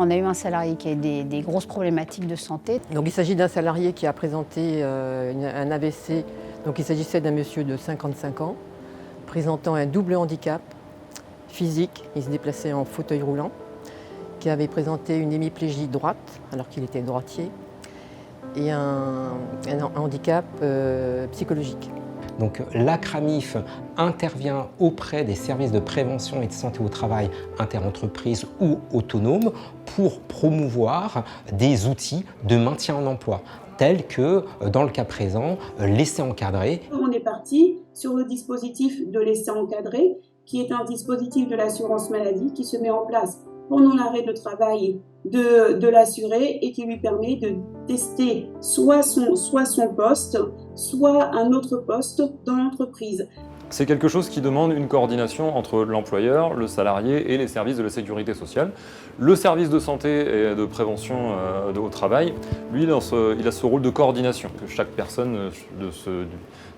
On a eu un salarié qui a des grosses problématiques de santé. Donc il s'agit d'un salarié qui a présenté un AVC. Donc il s'agissait d'un monsieur de 55 ans, présentant un double handicap physique. Il se déplaçait en fauteuil roulant, qui avait présenté une hémiplégie droite, alors qu'il était droitier, et un handicap psychologique. Donc l'ACRAMIF intervient auprès des services de prévention et de santé au travail interentreprises ou autonomes pour promouvoir des outils de maintien en emploi, tels que, dans le cas présent, l'essai encadré. On est parti sur le dispositif de l'essai encadré, qui est un dispositif de l'assurance maladie qui se met en place pendant l'arrêt de travail de l'assuré et qui lui permet de tester soit son poste, soit un autre poste dans l'entreprise. C'est quelque chose qui demande une coordination entre l'employeur, le salarié et les services de la sécurité sociale. Le service de santé et de prévention au travail, lui, il a ce rôle de coordination, que chaque personne de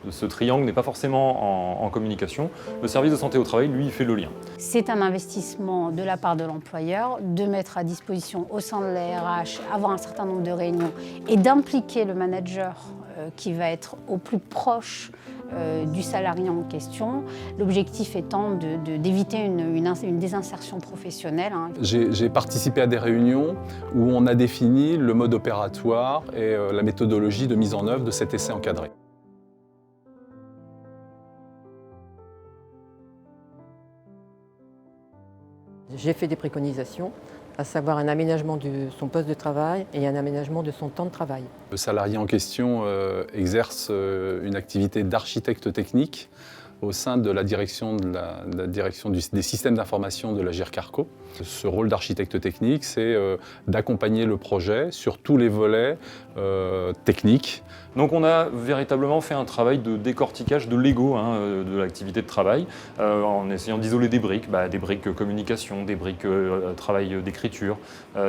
ce triangle n'est pas forcément en communication. Le service de santé au travail, lui, il fait le lien. C'est un investissement de la part de l'employeur de mettre à disposition au sein de la RH, avoir un certain nombre de réunions et d'impliquer le manager qui va être au plus proche du salarié en question. L'objectif étant d'éviter une désinsertion professionnelle. J'ai participé à des réunions où on a défini le mode opératoire et la méthodologie de mise en œuvre de cet essai encadré. J'ai fait des préconisations, à savoir un aménagement de son poste de travail et un aménagement de son temps de travail. Le salarié en question exerce une activité d'architecte technique au sein de la direction, des systèmes d'information de la GIRCARCO. Ce rôle d'architecte technique, c'est d'accompagner le projet sur tous les volets techniques. Donc on a véritablement fait un travail de décortiquage de l'ego de l'activité de travail, en essayant d'isoler des briques communication, des briques travail d'écriture,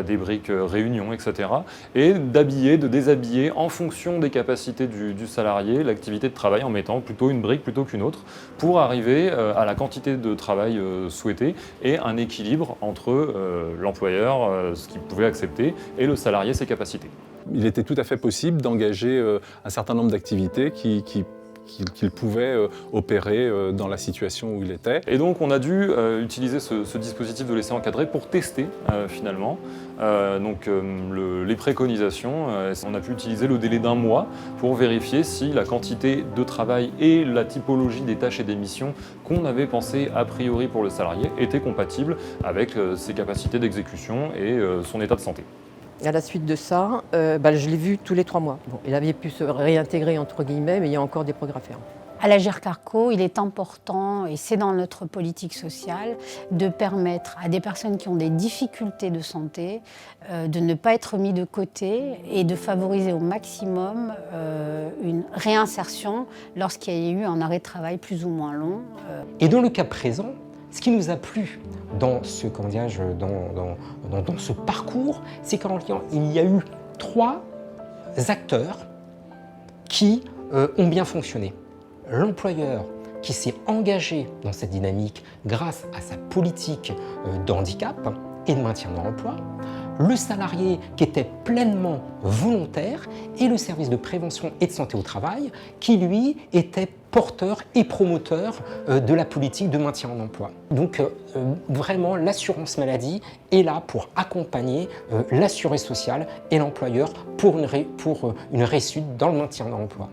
des briques réunion, etc. Et d'habiller, de déshabiller en fonction des capacités du salarié l'activité de travail en mettant plutôt une brique plutôt qu'une autre pour arriver à la quantité de travail souhaitée et un équilibre entre l'employeur, ce qu'il pouvait accepter, et le salarié, ses capacités. Il était tout à fait possible d'engager un certain nombre d'activités qu'il pouvait opérer dans la situation où il était. Et donc on a dû utiliser ce dispositif de l'essai encadré pour tester finalement les préconisations. On a pu utiliser le délai d'1 mois pour vérifier si la quantité de travail et la typologie des tâches et des missions qu'on avait pensé a priori pour le salarié étaient compatibles avec ses capacités d'exécution et son état de santé. À la suite de ça, je l'ai vu tous les 3 mois. Bon, il avait pu se réintégrer entre guillemets, mais il y a encore des progrès à faire. À la GIRCARCO, il est important, et c'est dans notre politique sociale, de permettre à des personnes qui ont des difficultés de santé de ne pas être mis de côté et de favoriser au maximum une réinsertion lorsqu'il y a eu un arrêt de travail plus ou moins long. Et dans le cas présent, ce qui nous a plu dans ce parcours, c'est qu'il y a eu 3 acteurs qui ont bien fonctionné. L'employeur qui s'est engagé dans cette dynamique grâce à sa politique de handicap et de maintien dans l'emploi, le salarié qui était pleinement volontaire et le service de prévention et de santé au travail qui, lui, était porteur et promoteur de la politique de maintien en emploi. Donc vraiment, l'assurance maladie est là pour accompagner l'assuré social et l'employeur pour une réussite dans le maintien dans l'emploi.